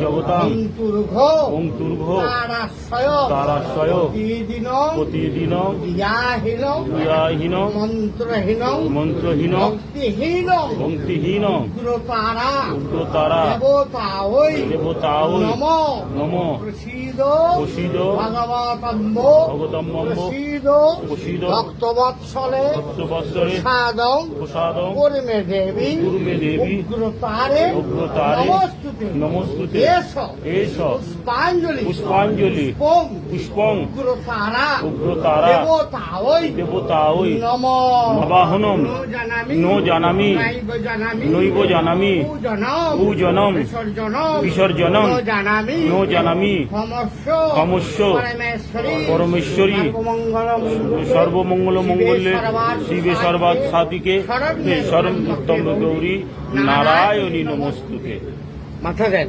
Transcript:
জগতাং অঙ্কুর্ঘ তারাশয় প্রতিদিনং ক্রিয়াহীনং মন্ত্রহীনং ভক্তিহীনং উগ্রতারা দেবতাঐ নমঃ প্রসীদ ভগতম্ব প্রসীদ ভক্তবৎসলে প্রসাদং কুর্মে দেবী উগ্রতারে নমস্তুতে এষ পুষ্পাঞ্জলি পুষ্পং উগ্রতারা দেবতাঐ নবাহনম নো জানামি নৈব জানামি পূজনম বিসর্জনম নো জানামি ক্ষমস্য পরমেশ্বরী সর্বমঙ্গল মঙ্গলে শিবে সর্বাৎ সাধিকে শরণ উত্তম গৌরী নারায়ণী নমস্তুতে। মাথা দেন।